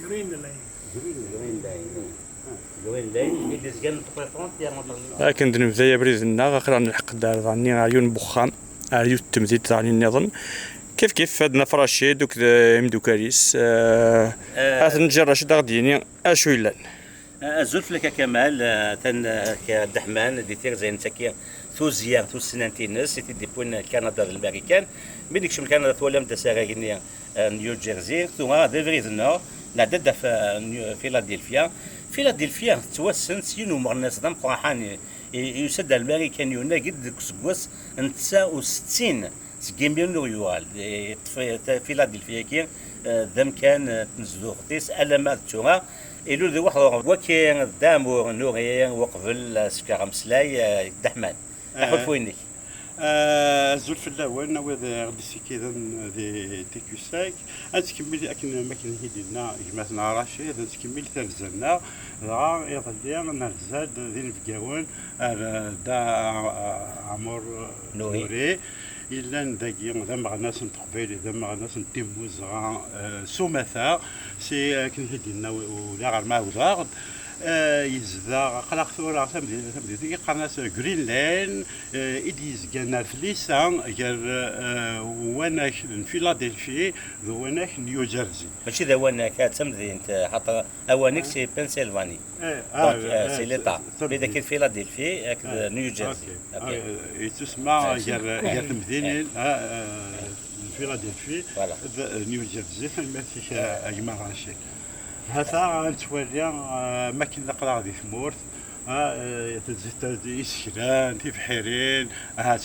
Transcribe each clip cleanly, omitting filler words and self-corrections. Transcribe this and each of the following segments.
جرين لاين اللي سكان طبيعتهم يا مطلع لكن دنيا زي بريزنا غير نحق دار ظني عيون بخام عيون التمديد ظني النظام كيف هاد نفراشي دوك مدوكاليس هاد نجر شي غاديني اشو يلان زلف لك كمال تن كدحمان دي تير زي نتاكي ثو زيار ثو سنانتين ناس دي بوين كندا الامريكان من يكشم كندا تولم تساغيني نيو جيرسي ثم ديفريزنا العدد في فيلادلفيا توسن سينو مرناس دم قراحان يسد الامريكان يونا قد كسكوس 69 سكيمبيون ريوال فيلادلفيا كي ذم كان تنزلو خطيس علامات تورا إلو ذي واحد وكين دامور نوري وقبل سكر مسلاي دحمان أحول فويني زلف الأول نوذ غدسي كذا ذي تيكوساك أتكمل أكن مكان هيدنا جمعتنا راشي هذا تكمل تنزلنا لا يضلي نرزاد ذي الفقاون دا عمر نوري إلا نداكي ذم غناس نتقبل ذم غناس نتيموز سومثا سي كن هيدنا ولا غير ما وزاغد يزدا قلق ثورة تمدي قناس جرين لاين إديز كان فليسان غير وناك فيلادلفيا وناك نيو جيرسي ماشي ذا وناك تمدي أنت حتى أوانك سي بنسلفاني سي ليتا إذا كان فيلادلفيا نيو جيرسي تسمع غير تمدين فيلادلفيا نيو جيرسي فما فيش أجمرانشي هذا نتولي ما كنا نقرا غادي ثمورت تزيد يسكران تفحيرين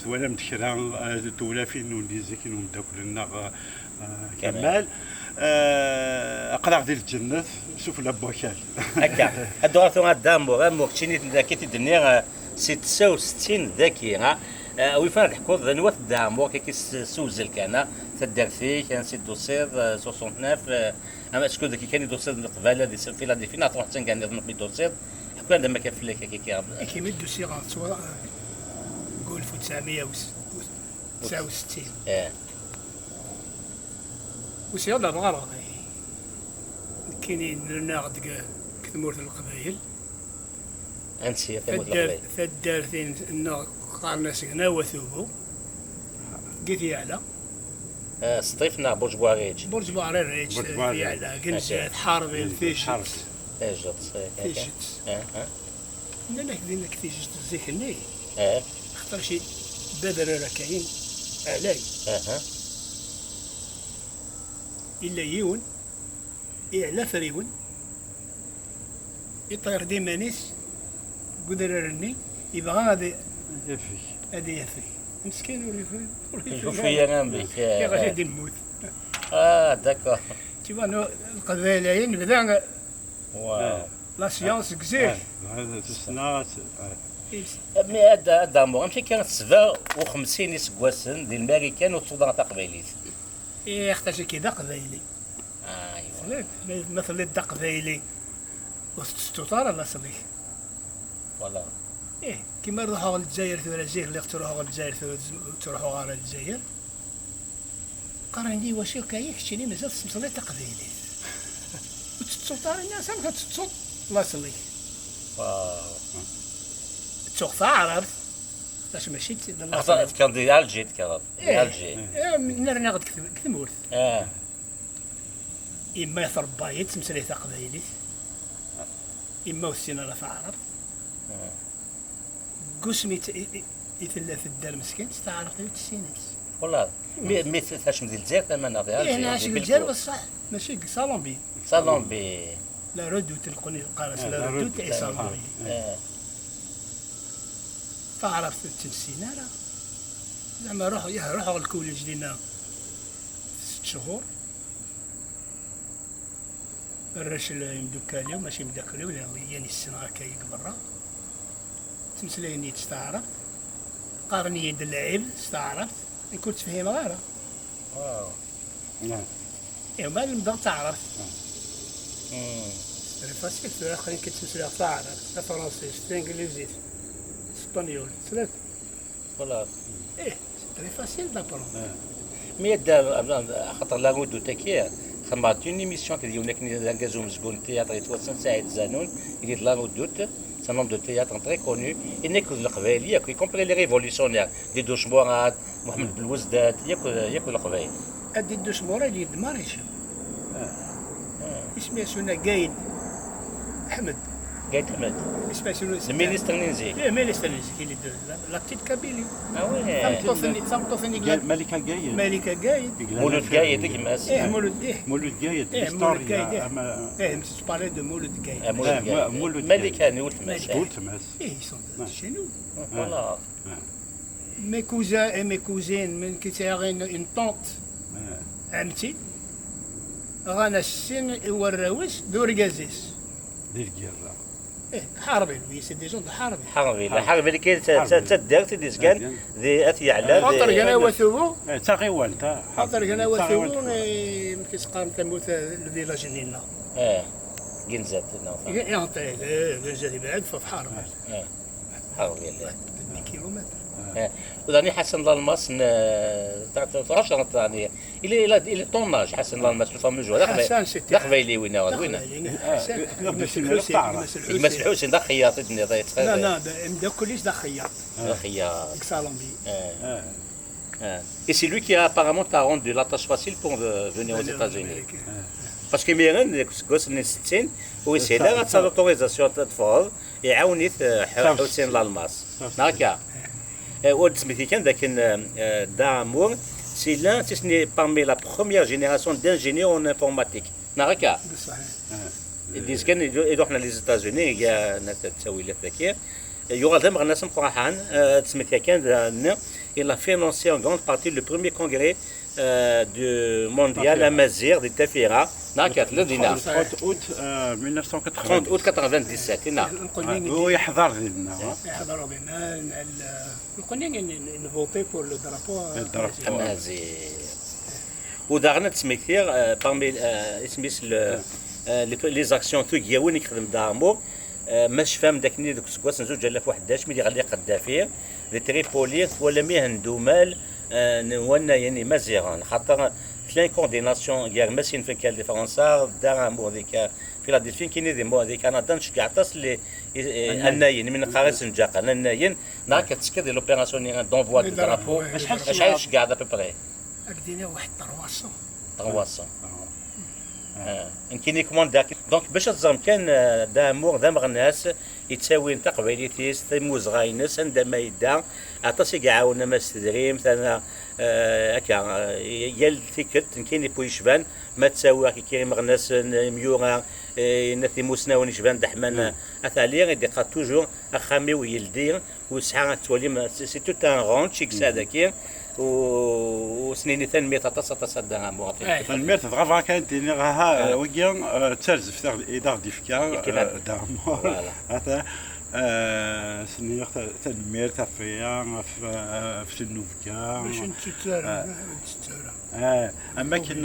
تولى متكران تولى فين وليزي كي مداكلنا كمال اقرا غادي الجنة شوف لابوكال هكا الدورة غادامبو غامو كتشيني ذاكي تدنيا 66 ذاكي ويفان الحكوض نوات دامبو كي سوزل كان تدرسي كان سي دوسير 69 اما شكون ذاك كان دوسير قباله دي فيلادلفيا نعرفوا حتى كان نقبل دوسير حكوا عندما كان في كي كيما الدوسير غتوا نقول 1969 وسير لا بغار كاينين لنا غد كثمورة القبايل انسي كثمورة القبايل فالدارثين انه قارنا سكنا وثوبو قيت يعلى سطيفنا برج بواريج يعلى كنزات حاربين فيشت انا كدينا كتيجت الزيكني اختار شي بدر راه كاين علاي الا يون يعلى فريون يطير ديما نيس قدرني يبغى هذا يفي مسكين يشوف فيا انا بك كي غادي نموت داكور تيبا القبائلين بدا واو لا سيونس كزيك هذا تسنات مي هذا مو ماشي كانت 57 سكواسن ديال الامريكان والسودان تقبيليت اختار كذا قبايلي ايوا مثلا الدا قبايلي وسط السلطان الله يصليك فوالا كيما نروحوا للجزائر ثورة الجزائر اللي تروحوا للجزائر تروحوا على الجزائر قرن لي واش كاين كشتيني مازال تسمصلي تقبيلي وتسلطان الناس ما كتسلط الله يصليك واو تسوق عرفت باش ماشي كان ديال الجيت كرف الجي نرنا غد كثمورت اما يثربايت تمسلي تقبيلي اما وسينا راه عرفت قسمي يثلا في الدار مسكين تعرف غير التسينات والله مي تاش من الجزائر ثم ناضي نعيش بالجزائر بصح ماشي صالون بي لا ردو تلقوني قارس لا ردو تاع صالون بي فعرفت التنسينا راه زعما روحوا الكوليج ديالنا 6 شهور الرجل يمدوكاليو ماشي مداكليو يعني السنه كايك برا تمسليني تستعرف قارني يد اللعيب استعرفت كنت تفهم غيره واو نعم ما المدى تعرف فاسيل في الاخرين كتمسلي تعرف فرنسي انجليزي اسبانيول ثلاث والله تري فاسيل دابرون مي دا خاطر لا غودو تاكيا خدمت une émission qui dit on est dans les zones de théâtre et tout ça Saïd Zanoun il est là au doute c'est un homme de théâtre très connu et n'est que le Khwaili qui compris les révolutionnaires des douche Mourad Mohamed Belouazdat ياكل القبائل ادي الدوش مورا اللي دماريش اسمه سنة قايد احمد قايد حمد اسمه سنة المينيستر نينزي ايه مينيستر كي اللي لا بتيت كابيلي اه تمطوثني ملكة قايد ملكة قايد مولود قايد كيماس ايه مولود مولود قايد ايه مولود قايد هستوريا ايه تبارلي دو مولود قايد مولود ملكة نيوت ماس قلت ماس ايه يسون chez nous فوالا mes cousins et mes cousines من كي تاغين اون طونت عمتي غانا السن والراوس دورغازيس دير القرة ايه حاربين وي سي دي جون حاربين حربي لا حربي اللي كاين تدارت دي سكان ذي اثي على خاطر كنا وثوبو تا غيوان تا خاطر كنا وثوبو كيسقام تموت الفيلاج نينا اه جنزات ينطي جازي بعد في حارب حربي لا 2 كيلومتر وداني حسن لالماس تعرفش يعني الى طوناج حسن لالماس الفاموز حسن سيتي داخلي وين يمس الحوسين دا خياط لا لا مداكليش دا خياط خياط كسالوندي Et c'est lui qui a apparemment t'a rendu la tâche facile pour venir aux États-Unis. Parce que ميرن كوس من 60 ويسهل لها تصل اوتوريزاسيون تفضل يعاوني حسين لالماس هكا ولد سميتي كان ذاك دامور سي لان تسني parmi la première génération d'ingénieurs en informatique هكا ديس كان يروح لنا لي États-Unis يا تسوي له ذاك يوغا دم غناس مقراحان سميتي كان il a financé en grande partie le premier congrès du mondial Amazir de Tafira. 30 اوت 1997 30 août 97 نعم هو يحضر لنا يحضروا بنا نقولي نفوتي بور لو درابو Amazir ودارنا تسميكثير parmi اسميس les actions ثوياون يخدم دامو ماش فاهم داكني دوك السكواس نزوج على 11 ملي غادي قدافير لي تريبولي ولا ميه ندومال نوانا يعني مزيغان خاطر ثلاث كورديناسيون كاع ماشيين في كال دي فرنسا دار مو هذيك فيلادلفيا كاين دي مو هذيك انا نشجع تصل لي الناين من قارس نجاق انا الناين نهار كتسكر ديال لوبيراسيون دونفوا دو درابو شحال شكاع دا ببري اكدينا واحد 300 300 يمكن يكون داك دونك باش تزرم كان دامور دامغ الناس يتساوي نتا قبيليتيس تيموز غاينس عندما يدا عطاسي كيعاوننا ما استدريم ثنا هكا يال تيكت كاين يبو يشبان ما تساوي كي كريم غناس ميوغا نثي موسنا ونشبان دحمان اثالي غادي قا توجور اخامي ويلدي وسحا تولي سي تو ان رونش اكس هذاك وسنين ثاني تصدها مواطن المير تغفر كانت ها ويان ترزف تاع الاداره ديفكا دام هذا سنين تاع المير تاع فيا في النوفكا باش نتسارع اما كاين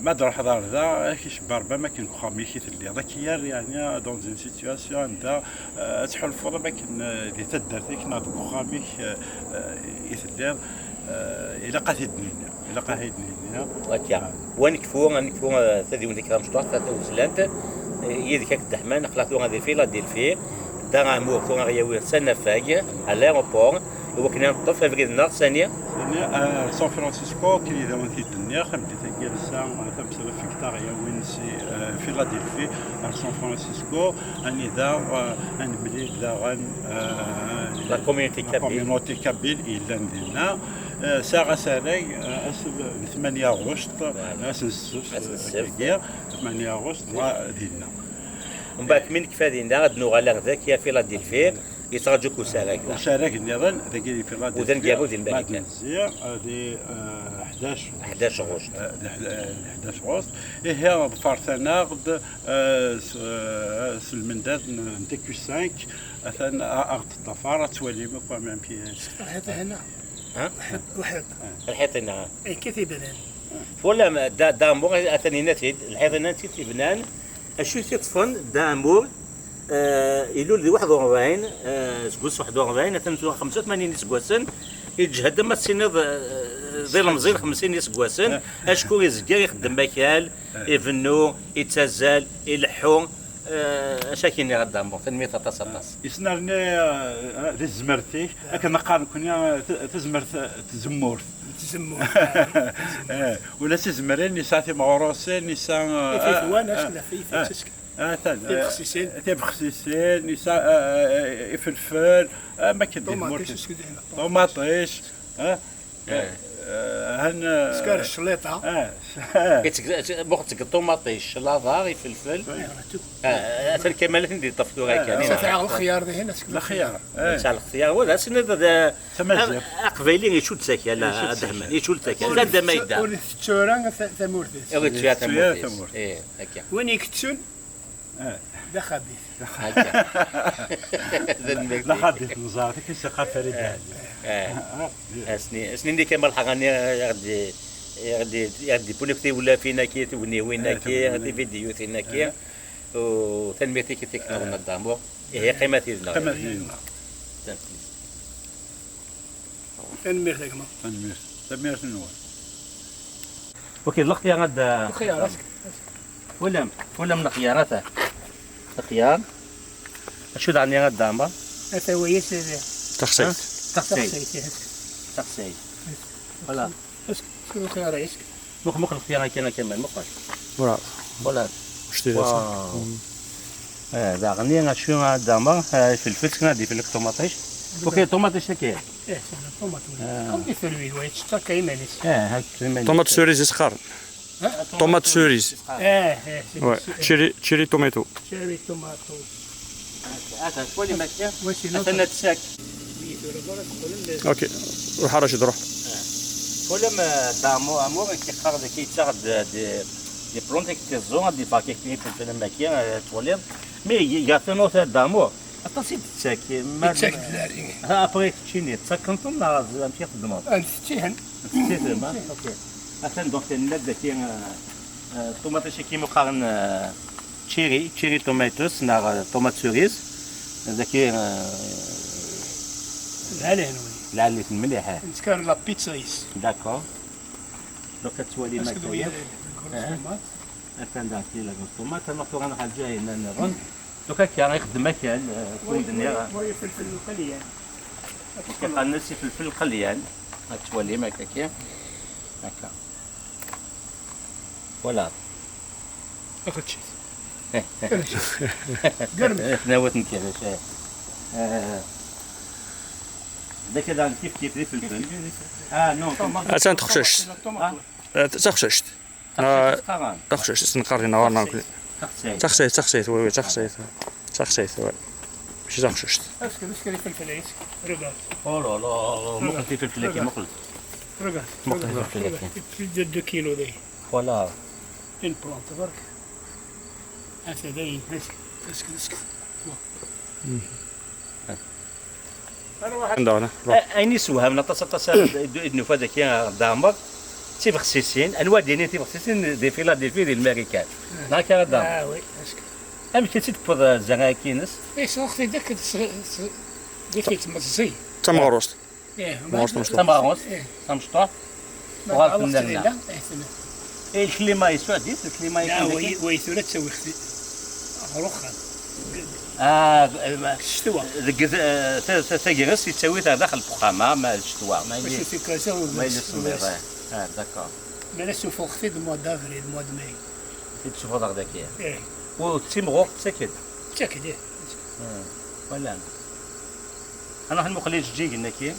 ما دار حضار ذا كيش بربا ما كاين خامي كي تلي هذاك يعني دون زين سيتوياسيون دا تحل الفضل ما كاين اللي تدار فيك ناض خامي يتدار الى قاتدني الى قاتدني هكا ونكفو ثدي ونك راه مشطوح ثلاثه وسلانت يديك الدحمان خلاصو غادي في لا ديلفي دار امور كون غياوي سنه فاج على ليروبور وكنا نطف في النهار ثانيه سان فرانسيسكو كي يداون في الدنيا خمدي تاكي الساعه تمسك في كتار يا وين سي في لاديلفي سان فرانسيسكو اني دار ان بلي دارن لا كوميونيتي كابيل الا نديرنا ساعه سالاي 8 اغسطس اسنسف 8 اغسطس ديالنا ومن بعد من كفادينا غادنو على غداك يا في لاديلفي يترجوك وساراك وساراك النظام ذاك اللي في لاديلفي وذن جابو ديال الملكه هذه 11 غشت 11 غشت هي فرثنا غد المنداد نتيكو 5 مثلا ارض الطفاره تولي ما ميم بياج هذا هنا ها واحد الحيط هنا اي كيف بنان ولا دامور اثني نتيد الحيط هنا تي بنان اشو تطفن دامور يلول دي 41 سكوس 41 85 سكوسن يجهد ما السنه ذي المزيل 50 يسقواسن اشكون يزكى يخدم مكال يفنو يتزال يلحو اش كاين غدا مو تنميه تاطاس يسنرني تزمرتي كنا قارن كنا تزمرت تزمورت تسمو ولا تزمرين نساتي مغروسين نسا في وانا شكلها في تسك تبخسيسين تبخسيسين نسا فلفل ما كدير طوماطيش هن سكر الشليطه بوقتك الطوماطيش لاضاغي فلفل حتى الكمالات ندير طفتو هكا تاع الخيار ذي هنا الخيار تاع الخيار ولا سند تمازيغ قبيلي يشود ساكي لا دهمان يشود ساكي لا ما يدا والتشوران ثمورث يغيت فيها تمورث ايه هكا وين يكتسون ذا خبيث هكا لا خديت نزار كيس قفري سنين دي كمال حغاني يغدي بوليفتي ولا فينا كي توني وينا كي غادي فيديو فينا كي وتنميتي كي تكنون الدامو هي قيمتي لنا تنمير ذاك ما تنمير شنو اوكي الوقت يا غد الخيار ولا من خياراته الخيار شو عني غد دامبا هذا هو يسير تخسيت تقسيت ولا شنو الخيار يسك مخ الخيار كان كمان مخ ولا شتي ذا غني شو دامبا في الفتكه دي في الطوماطيش اوكي طوماطيش كاين طوماط كم يثلوي ويتشتا كايمانيس هاك طوماط سوريز يسخر طوماط سوريز وي تشيري توميتو شيري توماتو هذا كل ما كان وشي انا تساك اوكي روح راشد روح كل ما دامو امور كي خرج كي تاخذ دي بلونتيك تزون دي باكي كي في الماكينه تولي مي يعطينو دامو اتصيد تساك ما تساك داري ها ابري تشيني تسكنتم لا امشي خدمه انتيهن اوكي عشان دوك النبدا كاين طوماطيش كي مقارن تشيري توماتوس نا طوماط سوريز هذاك العلين العليت المليحه نسكر لا بيتزايس داكور دوك تولي اسكو ماكله الطوماط كان داك لا الطوماط المفروض انا حاجه جاي نظن دوكا كان يخدم مكان كل الدنيا وهي فلفل قليل كان نسي فلفل قليان تولي ماكله كي هكا ولا اخذ شيء قرمي ناوت نكيرش ذاك هذا كيف الفلفل نو عشان تخششت تخششت تخششت سنقري نهار ناكل تخسيت وي تخسيت وي ماشي تخششت اسكر الفلفل يسك رقاص او لا لا مقلت الفلفل كي مقلت رقاص في 2 كيلو ذي ولا ان بلانت برك هذا ذي اسك عندنا اين سوها من طاس النفاذ كي دامر تيف خسيسين انواع ديالين تيف خسيسين دي فيلادلفيا ديال الامريكان هكا دامر وي اسك ام كي تفض الزراكينس اي صاختي داك ديك تمزي تمغروست تمغروس تمشطح وغالط لا النرنا الكليما يسوى ديس الكليما لا وي ثلاث تسوي خدي رخا الشتوى تجلس يتسوي داخل الفخامه مع الشتوى ما باش في كاسه ما يلصق داكور ما لسه فوق خدي الموا دافري الموا دمي تشوفوا داك ايه وتيمغو ساكت تاكد ايه ولا انا المقلي جي قلنا كي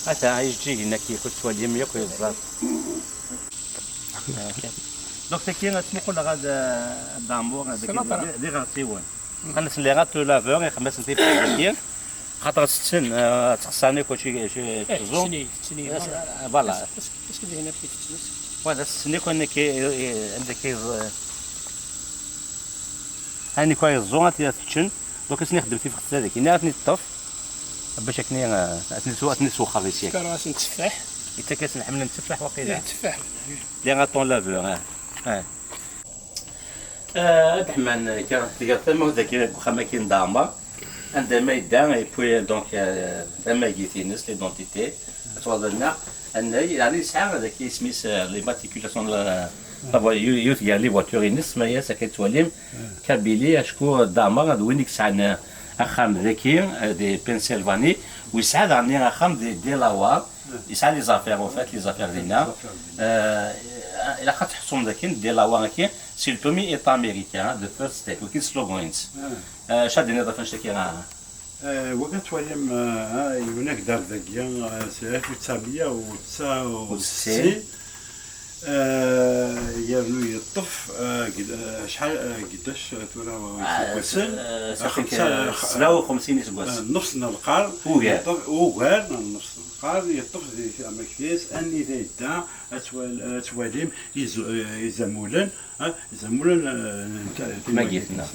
حتى عايش جي قلنا كي كنت تولي ميك ويزار دونك كي تسمحوا لغا دامبور هذاك دي غاسيون انا اللي غاتو لافور يخمس انت في خاطر ستن تخصني كلشي شي تزوم فوالا اسكو هنا في تسنس فوالا ستني كون كي عندك هاني كويس زون تشن دونك سني خدمتي في خص هذيك نعرفني الطف باش كني نسوق خريسيك كراس نتفاح انت كتنحمل نتفاح وقيله تفاح لي غاطون لافور دحمان كان ثم ذاك واخا كاين دعمر عندما يدا يبوي دونك ثم جيتينس ليدونتيتي تفضلنا ان يعني يسعى هذاك سميس لي ماتيكولاسيون يوث لي فواتورينس ما هي سكتوليم كابيلي اشكو دعمر هذا وين يسعى اخام ذكي دي بنسلفاني ويسعى عني اخام دي لاوار يسعى لي زافير وفات لي زافير ديالنا الى خاطر تحصون ذاك دي لاوار كي سي لو بروميي ايتا امريكان دو فيرست ستيت وكاين سلوغوينز شادني ضافا نشتكي وقت ولم هناك دار ذاكيا سي 1999 يرنو يطف شحال قداش تورا وصل 57 سكواس نص القرن وغير نص القرن يطف ما كيفاش اني ذا تواليم يزمولن ما جيتنا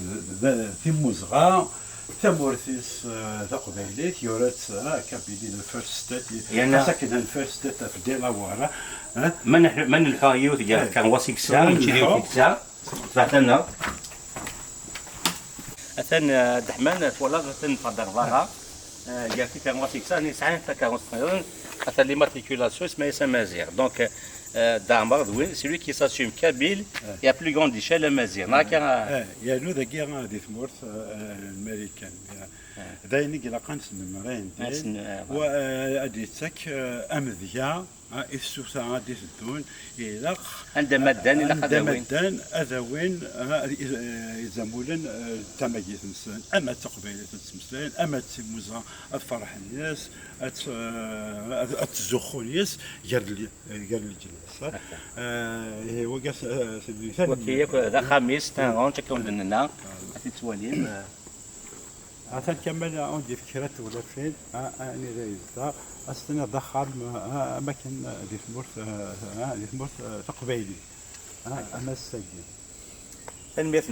في مزغه ثمورثيس تقبيليت يورات كابيلي الفيرست ستيت يعني ساكن الفيرست ستيت في ديلاوارا من الحيوث كان واسيك ساعه نشريو فيك ساعه طلعنا اثن دحمان ولا اثن فدر فارا قال في كان واسيك ساعه نسعى تاع اثن لي ماتريكولاسيون اسمها سمازير دونك دعمر دوين سي لوي كي ساسيوم كابيل يا بلو غوند ايشيل مازير يا نو ذاك غادي ثمورث الامريكان ذاين قلا قانس نمرين وادي تك امذيا السوسه غادي تدون الى عندما دان الى عندما دان اذوين يزمولن تماجيت نسان اما تقبيله تمسلين اما تموزا افرح الناس اتزخو الناس قال الجلسه وقاس سيدي ثاني ذا خميس تاعون تكون لنا تتوالين عشان كمل عندي فكرة ولا فين أنا زي أستنى دخل أماكن دي ثمورث تقبيلي أما السجن تنمية